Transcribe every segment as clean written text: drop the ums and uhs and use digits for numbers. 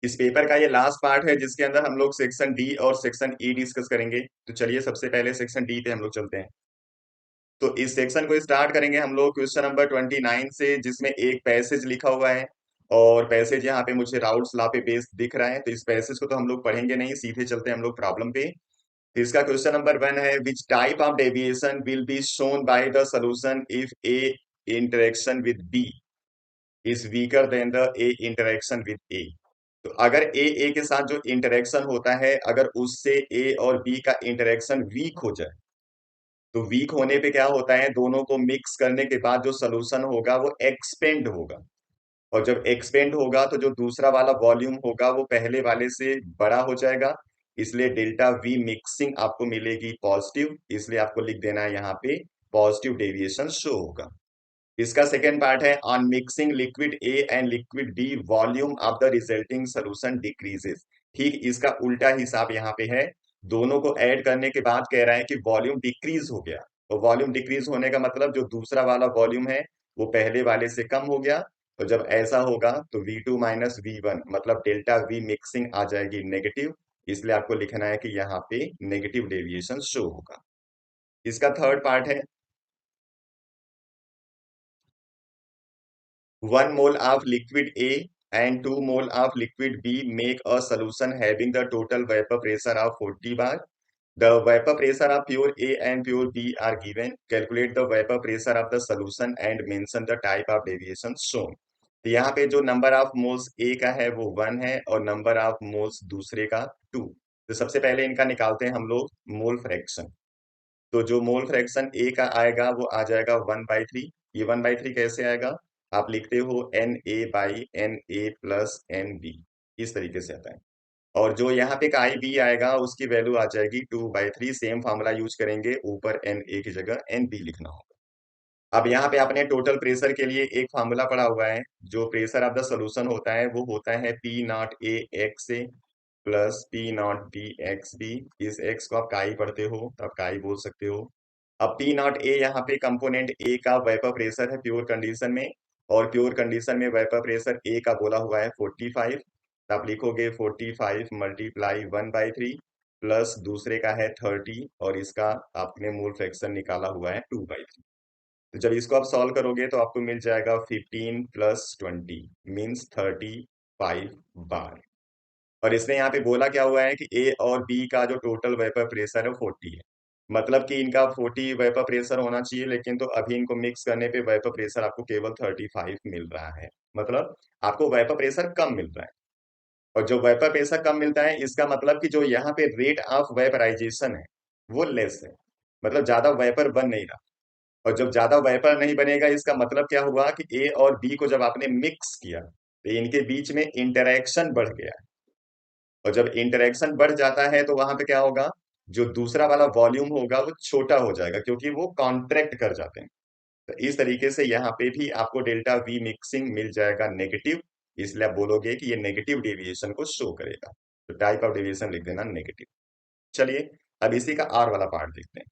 इस पेपर का ये लास्ट पार्ट है जिसके अंदर हम लोग सेक्शन डी और सेक्शन ई डिस्कस करेंगे। तो चलिए सबसे पहले सेक्शन डी पे हम लोग चलते हैं। तो इस सेक्शन को स्टार्ट करेंगे हम लोग क्वेश्चन नंबर 29 से, जिसमें एक पैसेज लिखा हुआ है और पैसेज यहाँ पे मुझे राउल्ट्स लॉ पे बेस्ड दिख रहा है। तो इस पैसेज को तो हम लोग पढ़ेंगे नहीं, सीधे चलते हैं हम लोग प्रॉब्लम पे। तो इसका क्वेश्चन नंबर 1 है, which type of deviation will be shown by the solution if A interaction with B is weaker than the A interaction with A. तो अगर ए के साथ जो इंटरेक्शन होता है, अगर उससे ए और बी का इंटरेक्शन वीक हो जाए, तो वीक होने पे क्या होता है, दोनों को मिक्स करने के बाद जो सोल्यूशन होगा वो एक्सपेंड होगा। और जब एक्सपेंड होगा तो जो दूसरा वाला वॉल्यूम होगा वो पहले वाले से बड़ा हो जाएगा। इसलिए डेल्टा वी मिक्सिंग आपको मिलेगी पॉजिटिव, इसलिए आपको लिख देना है यहाँ पे पॉजिटिव डेविएशन शो होगा। इसका सेकेंड पार्ट है, on mixing liquid A and liquid B volume of the resulting solution decreases. ठीक इसका उल्टा हिसाब यहाँ पे है, दोनों को ऐड करने के बाद कह रहा है कि वॉल्यूम डिक्रीज हो गया। तो वॉल्यूम डिक्रीज होने का मतलब जो दूसरा वाला वॉल्यूम है वो पहले वाले से कम हो गया। तो जब ऐसा होगा तो V2 माइनस V1 मतलब डेल्टा V मिक्सिंग आ जाएगी नेगेटिव। इसलिए आपको लिखना है कि यहाँ पे नेगेटिव डेविएशन शो होगा। इसका थर्ड पार्ट है, 1 mole of liquid A and 2 mole of liquid B make a solution having the total vapor pressure of 40 bar. The vapor pressure of pure A and pure B are given. Calculate the vapor pressure of the solution and mention the type of deviation shown. तो यहाँ पे जो number of moles ए का है वो 1 है और number of moles दूसरे का 2। तो सबसे पहले इनका निकालते हैं हम लोग मोल फ्रैक्शन। तो जो मोल फ्रैक्शन ए का आएगा वो आ जाएगा 1/3। ये 1/3 कैसे आएगा, आप लिखते हो Na/Na प्लस Nb, इस तरीके से आता है। और जो यहाँ पे का आई बी आएगा उसकी वैल्यू आ जाएगी 2/3। सेम फॉर्मूला यूज करेंगे, ऊपर Na की जगह Nb लिखना होगा। अब यहाँ पे आपने टोटल प्रेशर के लिए एक फार्मूला पढ़ा हुआ है, जो प्रेशर ऑफ द सोल्यूशन होता है वो होता है P not A X A plus P not B X B. इस एक्स को आप काई पढ़ते हो तो आप काई बोल सकते हो। अब पी नॉट ए यहाँ पे कंपोनेंट ए का वेपर प्रेशर है प्योर कंडीशन में, और प्योर कंडीशन में वेपर प्रेशर ए का बोला हुआ है 45। तो आप लिखोगे 45 मल्टीप्लाई 1/3 प्लस दूसरे का है 30 और इसका आपने मोल फ्रैक्शन निकाला हुआ है 2/3। तो जब इसको आप सॉल्व करोगे तो आपको मिल जाएगा 15 प्लस 20 मीन्स 35 बार। और इसने यहाँ पे बोला क्या हुआ है कि ए और बी का जो टोटल वेपर प्रेशर है 40 है। मतलब कि इनका 40 वेपर प्रेशर होना चाहिए, लेकिन तो अभी इनको मिक्स करने पे वेपर प्रेशर आपको केवल 35 मिल रहा है। मतलब आपको वेपर प्रेशर कम मिल रहा है। और जो वेपर प्रेशर कम मिलता है इसका मतलब कि जो यहाँ पे रेट ऑफ वेपराइजेशन है वो लेस है, मतलब ज्यादा वेपर बन नहीं रहा। और जब ज्यादा वेपर नहीं बनेगा इसका मतलब क्या हुआ कि ए और बी को जब आपने मिक्स किया तो इनके बीच में इंटरेक्शन बढ़ गया। और जब इंटरेक्शन बढ़ जाता है तो वहां पे क्या होगा, जो दूसरा वाला वॉल्यूम होगा वो छोटा हो जाएगा क्योंकि वो कॉन्ट्रैक्ट कर जाते हैं। तो इस तरीके से यहाँ पे भी आपको डेल्टा वी मिक्सिंग मिल जाएगा नेगेटिव। इसलिए आप बोलोगे कि ये नेगेटिव डेविएशन को शो करेगा। तो टाइप ऑफ डेविएशन लिख देना नेगेटिव। चलिए अब इसी का आर वाला पार्ट देखते हैं।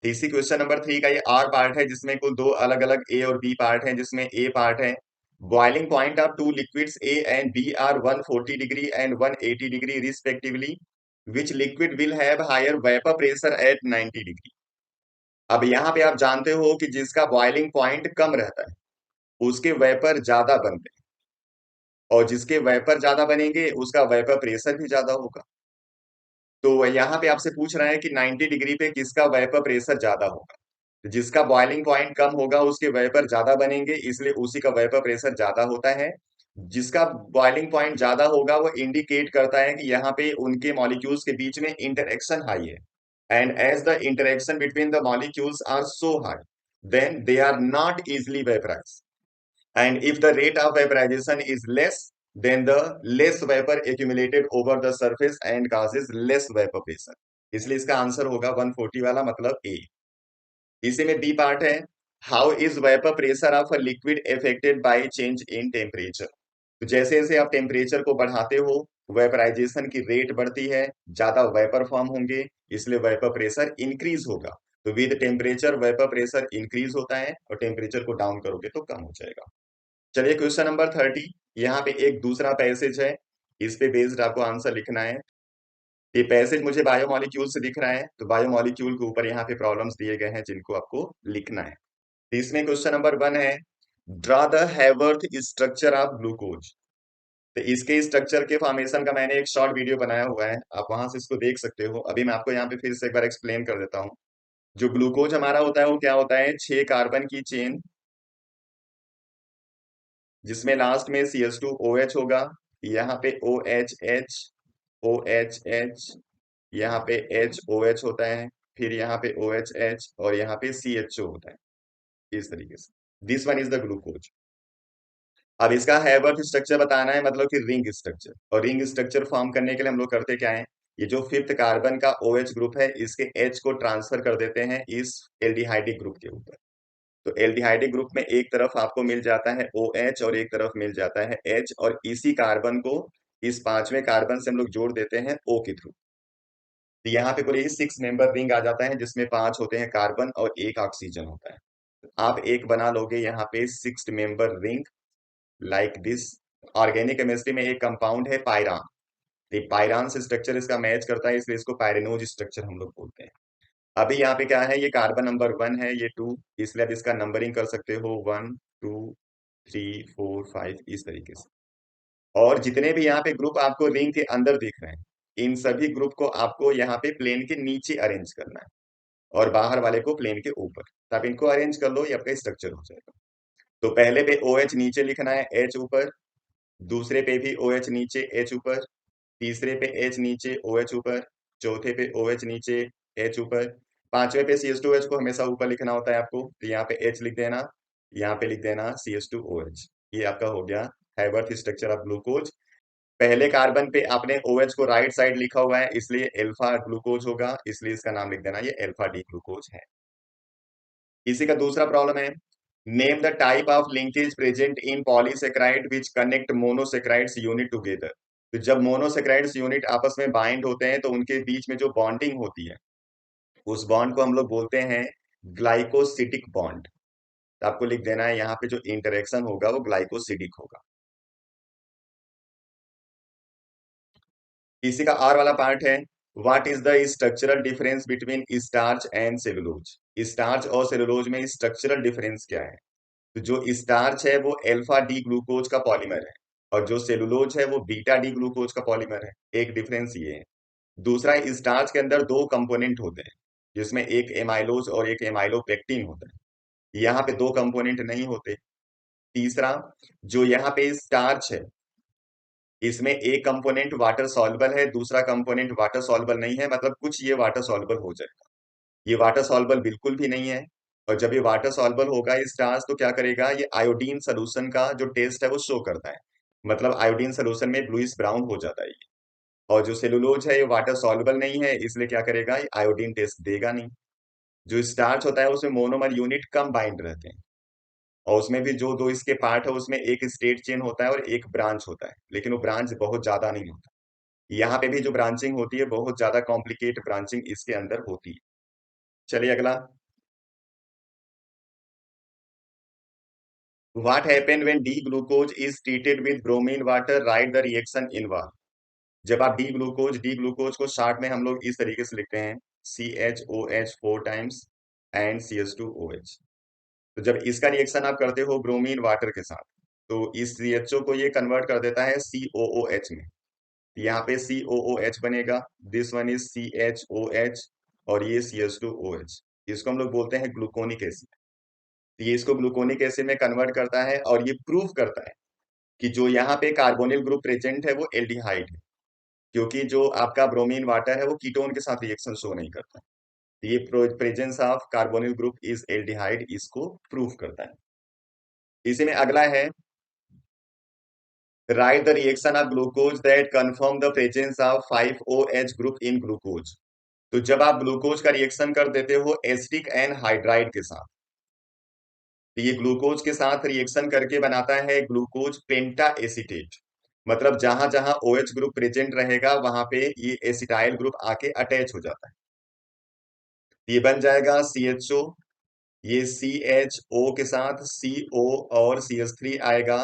तो इसी क्वेश्चन नंबर 3 का ये आर पार्ट है, जिसमें कुल दो अलग अलग ए और बी पार्ट है। जिसमें ए पार्ट है, boiling point of two liquids A and B are 140 degree and 180 degree respectively, which liquid will have higher vapour pressure at 90 degree. अब यहाँ पे आप जानते हो कि जिसका बॉइलिंग पॉइंट कम रहता है उसके वेपर ज्यादा बनते हैं, और जिसके वेपर ज्यादा बनेंगे उसका वेपर प्रेशर भी ज्यादा होगा। तो यहाँ पे आपसे पूछ रहा है कि 90 डिग्री पे किसका वेपर प्रेशर ज्यादा होगा। तो जिसका बॉइलिंग पॉइंट कम होगा उसके वेपर ज्यादा बनेंगे, इसलिए उसी का वेपर प्रेशर ज्यादा होता है। जिसका बॉइलिंग पॉइंट ज्यादा होगा वो इंडिकेट करता है कि यहाँ पे उनके मॉलिक्यूल्स के बीच में इंटरेक्शन हाई है। And as the interaction between the molecules are so high, then they are not easily vaporise. And if the rate of vaporization is less, then the less vapor accumulated over the surface and causes less vapor pressure. इसलिए इसका answer होगा 140 वाला, मतलब ए। इसी में B part है, how is vapour pressure of a liquid affected by change in temperature. तो जैसे जैसे आप टेम्परेचर को बढ़ाते हो वेपराइजेशन की रेट बढ़ती है, ज्यादा वेपर फॉर्म होंगे, इसलिए वेपर प्रेशर इंक्रीज होगा। तो with temperature vapour pressure increase होता है और टेम्परेचर को डाउन करोगे तो कम हो जाएगा। चलिए क्वेश्चन नंबर 30, यहाँ पे एक दूसरा पैसेज है, इस पे बेस्ड आपको आंसर लिखना है। ये पैसेज मुझे बायोमोलिक्यूल से दिख रहा है, तो बायोमोलिक्यूल के ऊपर यहाँ पे प्रॉब्लम्स दिए गए हैं जिनको आपको लिखना है। तो इसमें क्वेश्चन नंबर 1 है, draw the हैवर्थ structure of glucose. तो इसके स्ट्रक्चर के फॉर्मेशन का मैंने एक शॉर्ट वीडियो बनाया हुआ है, आप वहां से इसको देख सकते हो। अभी मैं आपको यहाँ पे फिर से एक बार एक्सप्लेन कर देता हूँ। जो ग्लूकोज हमारा होता है वो क्या होता है, 6 कार्बन की चेन, जिसमें लास्ट में CH2OH होगा, यहाँ पे OHH, OHH, यहाँ पे HOH होता है, फिर यहाँ पे OHH और यहाँ पे CHO होता है, इस तरीके से। This one is the glucose. अब इसका हैवर्थ स्ट्रक्चर बताना है, मतलब कि रिंग स्ट्रक्चर। और रिंग स्ट्रक्चर फॉर्म करने के लिए हम लोग करते क्या है, ये जो 5th कार्बन का OH ग्रुप है, इसके H को ट्रांसफर कर देते हैं इस एल्डिहाइडिक ग्रुप के ऊपर। तो एल्डिहाइडिक ग्रुप में एक तरफ आपको मिल जाता है OH और एक तरफ मिल जाता है H, और इसी कार्बन को इस 5वें कार्बन से हम लोग जोड़ देते हैं O के थ्रू। तो यहाँ पे पूरे 6 मेंबर रिंग आ जाता है, जिसमें 5 होते हैं कार्बन और 1 ऑक्सीजन होता है। आप एक बना लोगे यहाँ पे 6 member ring like this. Organic chemistry में एक कंपाउंड है पायरान, तो पायरान से स्ट्रक्चर इसका मैच करता है, इसलिए इसको पायरेनोज स्ट्रक्चर हम लोग बोलते हैं। अभी यहाँ पे क्या है, ये कार्बन नंबर 1 है, ये 2, इसलिए आप इसका नंबरिंग कर सकते हो 1 2 3 4 5 इस तरीके से। और जितने भी यहाँ पे ग्रुप आपको रिंग के अंदर दिख रहे हैं, इन सभी ग्रुप को आपको यहाँ पे प्लेन के नीचे अरेंज करना है, और बाहर वाले को प्लेन के ऊपर। तो आप इनको अरेंज कर लो, ये आपका स्ट्रक्चर हो जाएगा। तो पहले पे OH नीचे लिखना है, H ऊपर, दूसरे पे भी OH नीचे, H ऊपर, तीसरे पे H नीचे, OH ऊपर, चौथे पे OH नीचे, H ऊपर, पांचवे पे CH2OH को हमेशा ऊपर लिखना होता है आपको, तो यहाँ पे H लिख देना, यहाँ पे लिख देना CH2OH। ये आपका हो गया हैवर्थ स्ट्रक्चर ऑफ ग्लूकोज। पहले कार्बन पे आपने OH को राइट साइड लिखा हुआ है, इसलिए अल्फा ग्लूकोज होगा, इसलिए इसका नाम लिख देना, ये अल्फा डी ग्लूकोज है। इसी का दूसरा प्रॉब्लम है, name the type of linkage present in polysaccharide which connect monosaccharides unit together. तो जब मोनोसेक्राइड्स यूनिट आपस में बाइंड होते हैं, तो उनके बीच में जो बॉन्डिंग होती है, उस बॉन्ड को हम लोग बोलते हैं ग्लाइकोसिडिक बॉन्ड। तो आपको लिख देना है यहाँ पे जो इंटरेक्शन होगा वो ग्लाइकोसिडिक होगा। इसी का आर वाला पार्ट है, what is the structural difference between starch and cellulose. Starch और सेलुलोज में स्ट्रक्चरल डिफरेंस क्या है। तो जो स्टार्च है वो अल्फा डी ग्लूकोज का पॉलीमर है, और जो सेलुलोज है वो बीटा डी ग्लूकोज का पॉलीमर है। एक डिफरेंस ये है। दूसरा, स्टार्च के अंदर 2 कंपोनेंट होते हैं, जिसमें एक एमाइलोज और एक एमाइलोपेक्टिन होता है। यहाँ पे 2 कंपोनेंट नहीं होते। तीसरा, जो यहाँ पे स्टार्च है, इसमें एक कंपोनेंट वाटर सॉल्युबल है, दूसरा कंपोनेंट वाटर सॉल्युबल नहीं है, मतलब कुछ ये वाटर सॉल्युबल हो जाएगा, ये वाटर सॉल्युबल बिल्कुल भी नहीं है। और जब ये वाटर सॉल्युबल होगा इस चार्ज, तो क्या करेगा, ये आयोडीन सोल्यूशन का जो टेस्ट है वो शो करता है, मतलब आयोडीन सोल्यूशन में ब्लूइश ब्राउन हो जाता है ये। और जो सेलुलोज है ये वाटर सॉल्युबल नहीं है, इसलिए क्या करेगा, ये आयोडीन टेस्ट देगा नहीं। जो स्टार्च होता है उसमें मोनोमर यूनिट कम बाइंड रहते हैं, और उसमें भी जो दो इसके पार्ट है उसमें एक स्टेट चेन होता है और एक ब्रांच होता है, लेकिन वो ब्रांच बहुत ज्यादा नहीं होता। यहाँ पे भी जो ब्रांचिंग होती है बहुत ज्यादा कॉम्प्लिकेट ब्रांचिंग इसके अंदर होती है। चलिए अगला, what happen when D glucose is treated with bromine water, right the reaction involve. जब आप डी ग्लूकोज को शॉर्ट में हम लोग इस तरीके से लिखते हैं, CHOH 4 टाइम्स एंड CH2OH। तो जब इसका रिएक्शन आप करते हो ब्रोमीन वाटर के साथ, तो इस CHO को ये कन्वर्ट कर देता है COOH में। यहाँ पे COOH बनेगा, दिस वन इज CHOH, और ये CH2OH। इसको हम लोग बोलते हैं ग्लूकोनिक एसिड। तो ये इसको ग्लूकोनिक एसिड में कन्वर्ट करता है, और ये प्रूव करता है कि जो यहाँ पे कार्बोनिल ग्रुप प्रेजेंट है वो एल्डिहाइड है, क्योंकि जो आपका ब्रोमीन वाटर है वो कीटोन के साथ रिएक्शन शो नहीं करता। तो ये presence of carbonyl group is aldehyde इसको प्रूव करता है। इसी में अगला है, right the reaction of glucose that confirm the presence of 5OH group in glucose. तो जब आप ग्लूकोज का रिएक्शन कर देते हो एसिटिक एंड हाइड्राइड के साथ, तो ये ग्लूकोज के साथ रिएक्शन करके बनाता है ग्लूकोज पेंटा एसीटेट। मतलब जहां जहां OH ग्रुप प्रेजेंट रहेगा वहां पे ये एसिटाइल ग्रुप आके अटैच हो जाता है। ये बन जाएगा CHO, ये CHO के साथ CO और CH3 आएगा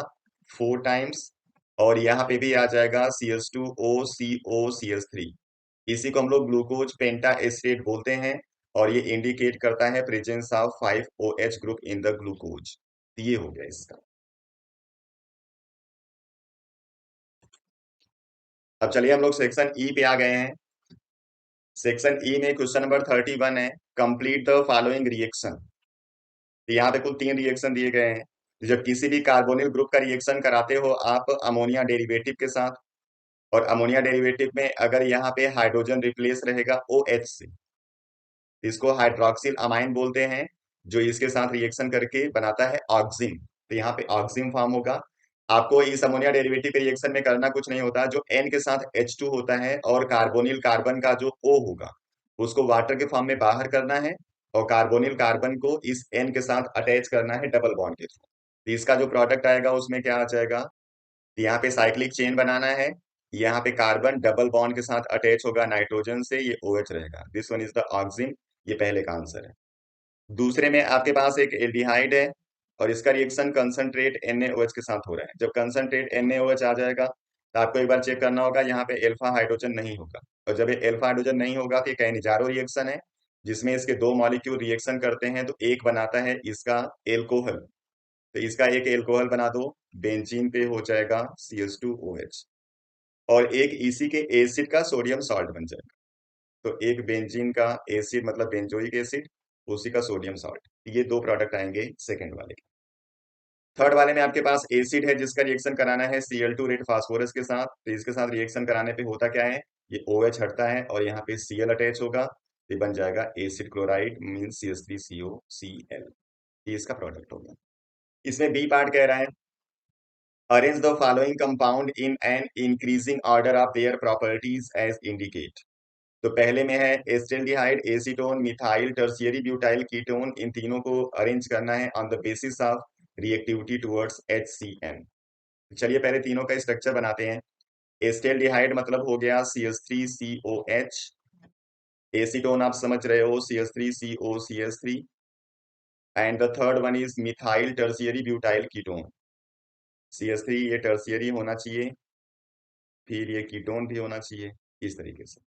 4 टाइम्स, और यहाँ पे भी आ जाएगा CH2OCOCH3। इसी को हम लोग ग्लूकोज पेंटा एस्टेट बोलते हैं और ये इंडिकेट करता है presence of 5OH group in the glucose. ये हो गया इसका। अब चलिए हम लोग सेक्शन ई पे आ गए हैं। सेक्शन ई में क्वेश्चन नंबर 31 है, कंप्लीट द फॉलोइंग रिएक्शन। यहाँ पे कुल 3 रिएक्शन दिए गए हैं। जब किसी भी कार्बोनिल ग्रुप का रिएक्शन कराते हो आप अमोनिया डेरिवेटिव के साथ, और अमोनिया डेरिवेटिव में अगर यहाँ पे हाइड्रोजन रिप्लेस रहेगा OH से, इसको हाइड्रोक्सिल अमाइन बोलते हैं, जो इसके साथ रिएक्शन करके बनाता है ऑक्सिन। तो यहाँ पे ऑक्सिन फॉर्म होगा। आपको इस अमोनिया डेरिवेटिव के रिएक्शन में करना कुछ नहीं होता, जो N के साथ H2 होता है और कार्बोनिल कार्बन का जो O होगा उसको वाटर के फॉर्म में बाहर करना है, और कार्बोनिल कार्बन को इस N के साथ अटैच करना है डबल बॉन्ड के थ्रू। तो इसका जो प्रोडक्ट आएगा उसमें क्या आ जाएगा, यहाँ पे साइक्लिक चेन बनाना है, यहाँ पे कार्बन डबल बॉन्ड के साथ अटैच होगा नाइट्रोजन से, ये OH रहेगा। This one is the auxin. ये पहले का आंसर है। दूसरे में आपके पास एक एल्डिहाइड है और इसका रिएक्शन कंसंट्रेट NaOH के साथ हो रहा है। जब कंसंट्रेट NaOH आ जाएगा तो आपको एक बार चेक करना होगा, यहाँ पे एल्फा हाइड्रोजन नहीं होगा, और जब ये एल्फा हाइड्रोजन नहीं होगा तो ये कैनिजारो रिएक्शन है, जिसमें इसके दो मॉलिक्यूल रिएक्शन करते हैं तो एक बनाता है इसका एल्कोहल। तो इसका एक एल्कोहल बना दो, बेंजीन पे हो जाएगा CH2OH, और एक इसी के एसिड का सोडियम सॉल्ट बन जाएगा। तो एक बेंजीन का एसिड मतलब बेंजोइक एसिड, उसी का सोडियम सॉल्ट। ये दो प्रोडक्ट आएंगे सेकंड वाले के। थर्ड वाले में आपके पास एसिड है जिसका रिएक्शन कराना है Cl2 रेड फास्फोरस के साथ। तो इसके साथ रिएक्शन कराने पे होता क्या है, ये OH हटता है और यहाँ पे Cl अटैच होगा, ये बन जाएगा एसिड क्लोराइड मीन CH3COCl। ये इसका प्रोडक्ट होगा। इसमें बी पार्ट कह रहा है, arrange the following compound in an increasing order of their properties as indicate. तो पहले में है acetaldehyde, acetone, methyl, tertiary butyl ketone. इन तीनों को अरेंज करना है on the basis of reactivity towards HCN। चलिए पहले तीनों का स्ट्रक्चर बनाते हैं। एस्टेल्डिहाइड मतलब हो गया CH3COH, एसीटोन आप समझ रहे हो CH3COCH3, and the third one is methyl tertiary butyl ketone. CH3 ये टर्शियरी होना चाहिए, फिर ये कीटोन भी होना चाहिए, इस तरीके से।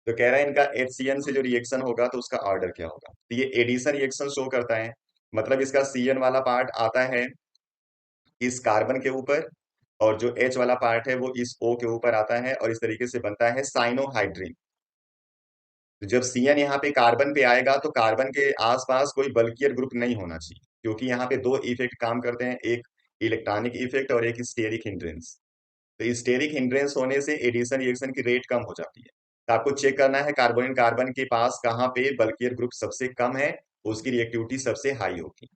तो कह रहा है इनका HCN से जो रिएक्शन होगा तो उसका ऑर्डर क्या होगा। तो ये एडिशन रिएक्शन शो करता है, मतलब इसका CN वाला पार्ट आता है इस कार्बन के ऊपर, और जो H वाला पार्ट है वो इस O के ऊपर आता है, और इस तरीके से बनता है साइनोहाइड्रिन। तो जब CN यहाँ पे कार्बन पे आएगा तो कार्बन के आसपास कोई बल्कियर ग्रुप नहीं होना चाहिए, क्योंकि यहाँ पे दो इफेक्ट काम करते हैं, एक इलेक्ट्रॉनिक इफेक्ट और एक स्टेरिक हिंड्रेंस। तो स्टेरिक हिंड्रेंस होने से एडिशन रिएक्शन की रेट कम हो जाती है। तो आपको चेक करना है कार्बोनिल कार्बन के पास कहाँ पे बल्कियर ग्रुप सबसे कम है, उसकी रिएक्टिविटी सबसे हाई होगी।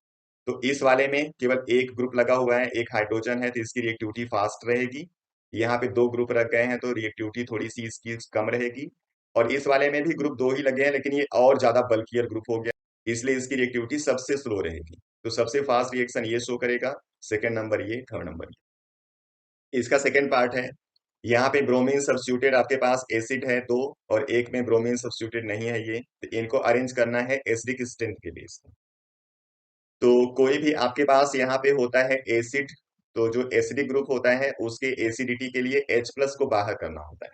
तो इस वाले में केवल एक ग्रुप लगा हुआ है, एक हाइड्रोजन है, तो इसकी रिएक्टिविटी फास्ट रहेगी। यहाँ पे दो ग्रुप रख गए हैं तो रिएक्टिविटी थोड़ी सी इसकी कम रहेगी। और इस वाले में भी ग्रुप दो ही लगे हैं, लेकिन ये और ज्यादा बल्कियर ग्रुप हो गया, इसलिए इसकी रिएक्टिविटी सबसे स्लो रहेगी। तो सबसे फास्ट रिएक्शन ये शो करेगा, सेकेंड नंबर ये, थर्ड नंबर ये। इसका सेकेंड पार्ट है, यहाँ पे ब्रोमीन सब्स्टिट्यूटेड आपके पास एसिड है दो, और एक में ब्रोमीन सब्स्टिट्यूटेड नहीं है ये, तो इनको अरेंज करना है एसिडिक स्ट्रेंथ के बेस पे। तो कोई भी आपके पास यहाँ पे होता है एसिड, तो जो एसिडिक ग्रुप होता है उसके एसिडिटी के लिए H+ को बाहर करना होता है,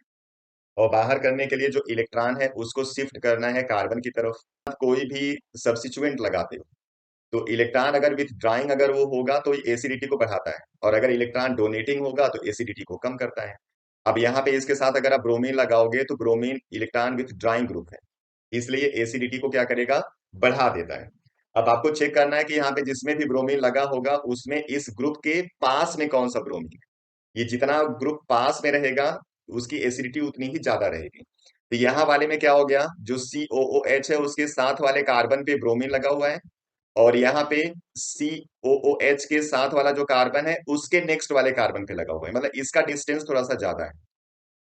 और बाहर करने के लिए जो इलेक्ट्रॉन है उसको शिफ्ट करना है कार्बन की तरफ। कोई भी सब्स्टिट्यूएंट लगाते हो तो इलेक्ट्रॉन अगर विथड्राइंग अगर वो होगा तो एसिडिटी को बढ़ाता है, और अगर इलेक्ट्रॉन डोनेटिंग होगा तो एसिडिटी को कम करता है। अब यहाँ पे इसके साथ अगर आप ब्रोमीन लगाओगे तो ब्रोमीन इलेक्ट्रॉन विथड्राइंग ग्रुप है, इसलिए एसिडिटी को क्या करेगा, बढ़ा देता है। अब आपको चेक करना है कि यहाँ पे जिसमें भी ब्रोमीन लगा होगा उसमें इस ग्रुप के पास में कौन सा ब्रोमीन है। ये जितना ग्रुप पास में रहेगा उसकी एसिडिटी उतनी ही ज्यादा रहेगी। तो यहाँ वाले में क्या हो गया, जो COOH है उसके साथ वाले कार्बन पे ब्रोमीन लगा हुआ है, और यहाँ पे COOH के साथ वाला जो कार्बन है उसके नेक्स्ट वाले कार्बन पे लगा हुआ है, मतलब इसका डिस्टेंस थोड़ा सा ज्यादा है,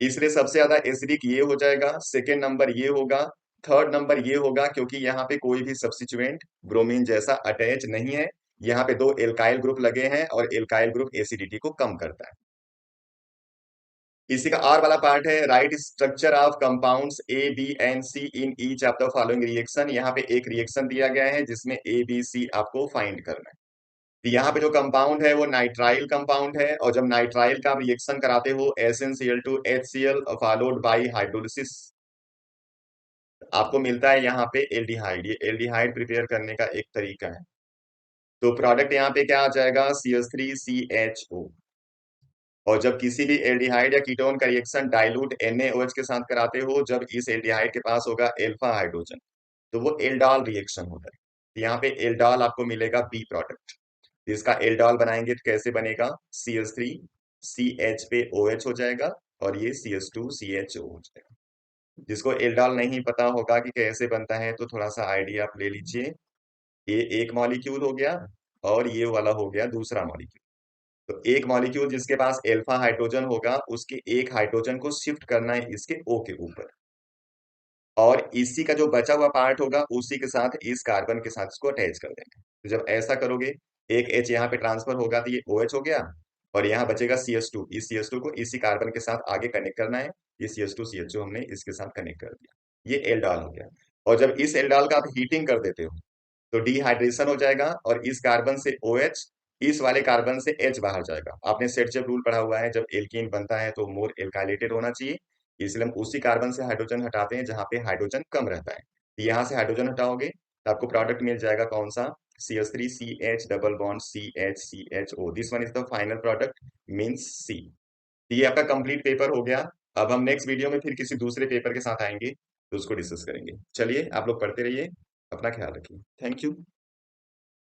इसलिए सबसे ज्यादा एसिडिक ये हो जाएगा, सेकेंड नंबर ये होगा, थर्ड नंबर ये होगा, क्योंकि यहाँ पे कोई भी सब्स्टिट्यूएंट ब्रोमीन जैसा अटैच नहीं है। यहाँ पे दो एल्काइल ग्रुप लगे हैं और एल्काइल ग्रुप एसिडिटी को कम करता है। इसी का और वाला पार्ट है, right structure of compounds A, B and C in each of the following reaction. यहाँ पे एक रिएक्शन दिया गया है जिसमें A, B, C आपको फाइंड करना है। तो यहाँ पे जो कंपाउंड है वो नाइट्राइल कंपाउंड है, और जब नाइट्राइल का रिएक्शन कराते हो SnCl2 HCl followed by hydrolysis, आपको मिलता है यहाँ पे एल्डिहाइड। ये एल्डिहाइड प्रिपेयर करने का एक तरीका है। तो प्रोडक्ट यहाँ पे क्या आ जाएगा, CH3CHO। और जब किसी भी एल्डिहाइड या कीटोन का रिएक्शन डाइल्यूट NaOH के साथ कराते हो, जब इस एल्डिहाइड के पास होगा अल्फा हाइड्रोजन, तो वो एल्डाल रिएक्शन होता है। तो यहाँ पे एल्डाल आपको मिलेगा बी प्रोडक्ट। इसका एल्डाल बनाएंगे तो कैसे बनेगा, CH3CH पे OH हो जाएगा, और ये CH2CHO हो जाएगा। जिसको एल्डाल नहीं पता होगा कि कैसे बनता है, तो थोड़ा सा आइडिया आप ले लीजिए। ये एक मॉलिक्यूल हो गया, और ये वाला हो गया दूसरा मॉलिक्यूल। तो एक मॉलिक्यूल जिसके पास अल्फा हाइड्रोजन होगा, उसके एक हाइड्रोजन को शिफ्ट करना है इसके O के ऊपर, और इसी का जो बचा हुआ पार्ट होगा उसी के साथ इस कार्बन के साथ इसको अटैच कर देंगे। तो जब ऐसा करोगे, एक H यहाँ पे ट्रांसफर होगा तो ये OH हो गया, और यहाँ बचेगा CH2। इस CH2 को इसी कार्बन के साथ आगे कनेक्ट करना है। ये CH2CHO हमने इसके साथ कनेक्ट कर दिया, ये एल्डाल हो गया। और जब इस एल्डाल का आप हीटिंग कर देते हो, तो डिहाइड्रेशन हो जाएगा, और इस कार्बन से OH, इस वाले कार्बन से H बाहर जाएगा। आपने सेट रूल पढ़ा हुआ है, जब एल्कीन बनता है तो मोर एल्काइलेटेड होना चाहिए, इसलिए हम उसी कार्बन से हाइड्रोजन हटाते हैं जहां पे हाइड्रोजन कम रहता है। यहां से हाइड्रोजन हटाओगे तो आपको प्रोडक्ट मिल जाएगा कौन सा, CH3CH double bond CHCHO। This one is the final product, means C। ये आपका कंप्लीट पेपर हो गया। अब हम नेक्स्ट वीडियो में फिर किसी दूसरे पेपर के साथ आएंगे, तो उसको डिस्कस करेंगे। चलिए आप लोग पढ़ते रहिए, अपना ख्याल रखिए। Thank you.